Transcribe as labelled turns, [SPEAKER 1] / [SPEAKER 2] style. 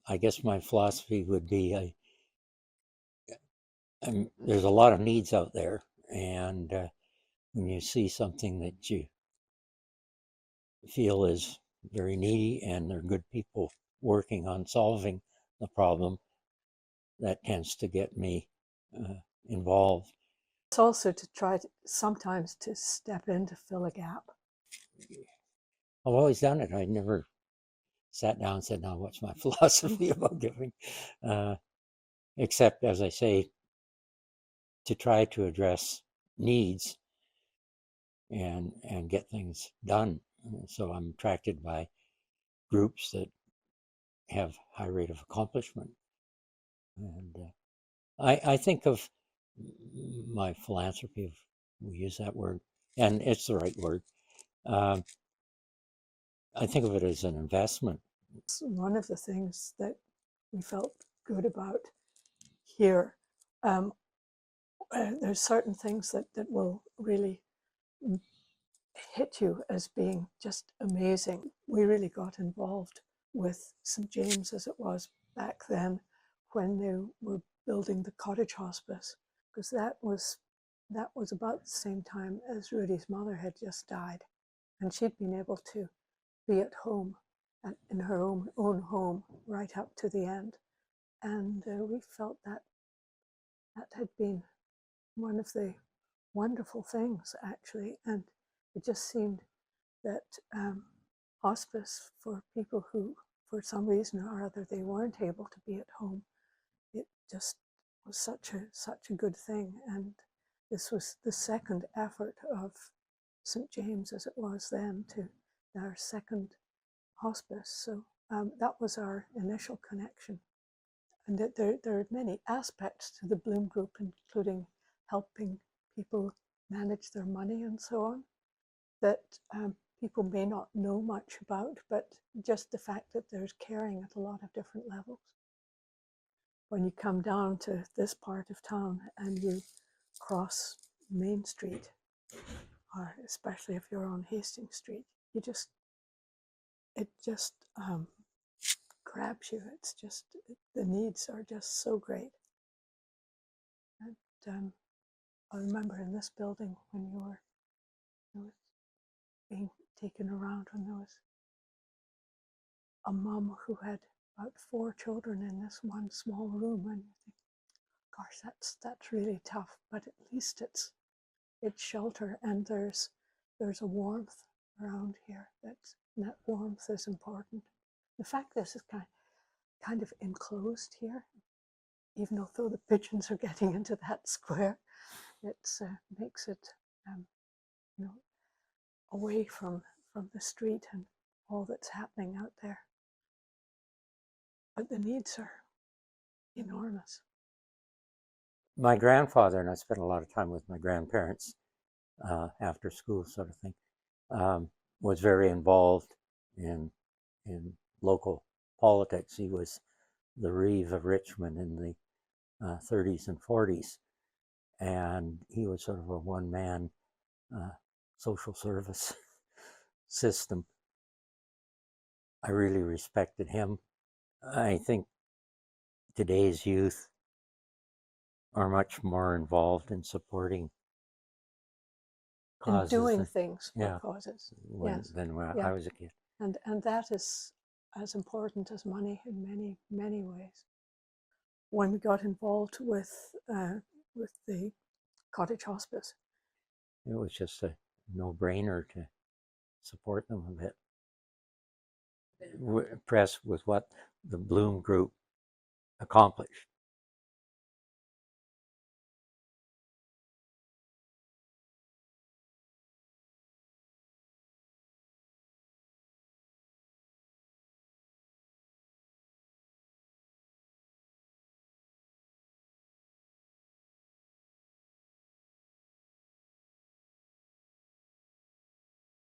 [SPEAKER 1] I guess my philosophy would be there's a lot of needs out there, and when you see something that you feel is very needy and there are good people working on solving the problem, that tends to get me involved.
[SPEAKER 2] It's also to try sometimes to step in to fill a gap.
[SPEAKER 1] I've always done it. I never sat down and said, now what's my philosophy about giving? Except, as I say, to try to address needs and get things done. So I'm attracted by groups that have high rate of accomplishment. And I think of my philanthropy, if we use that word, and it's the right word. I think of it as an investment.
[SPEAKER 2] It's one of the things that we felt good about here. There's certain things that will really hit you as being just amazing. We really got involved with St. James as it was back then when they were building the cottage hospice, because that was about the same time as Rudy's mother had just died, and she'd been able to be at home in her own home right up to the end. And we felt that had been one of the wonderful things, actually. And it just seemed that hospice for people who, for some reason or other, they weren't able to be at home, it just was such a good thing. And this was the second effort of St. James, as it was then, to our second hospice. So that was our initial connection. And there are many aspects to the Bloom Group, including helping people manage their money and so on, that people may not know much about, but just the fact that there's caring at a lot of different levels. When you come down to this part of town and you cross Main Street, or especially if you're on Hastings Street, it just grabs you. It's just, the needs are just so great. And I remember in this building when you were being taken around, when there was a mum who had about 4 children in this one small room, and you think, gosh, that's really tough, but at least it's shelter, and there's a warmth around here. That warmth is important. The fact this is kind of enclosed here, even though the pigeons are getting into that square, it makes it away from the street and all that's happening out there. But the needs are enormous.
[SPEAKER 1] My grandfather, and I spent a lot of time with my grandparents after school, sort of thing, was very involved in local politics. He was the Reeve of Richmond in the 30s and 40s, and he was sort of a one-man social service system. I really respected him. I think today's youth are much more involved in supporting causes,
[SPEAKER 2] and doing things for causes,
[SPEAKER 1] than when I was a kid.
[SPEAKER 2] And that is as important as money in many, many ways. When we got involved with the cottage hospice,
[SPEAKER 1] it was just a no-brainer to support them a bit. Impressed with what the Bloom Group accomplished.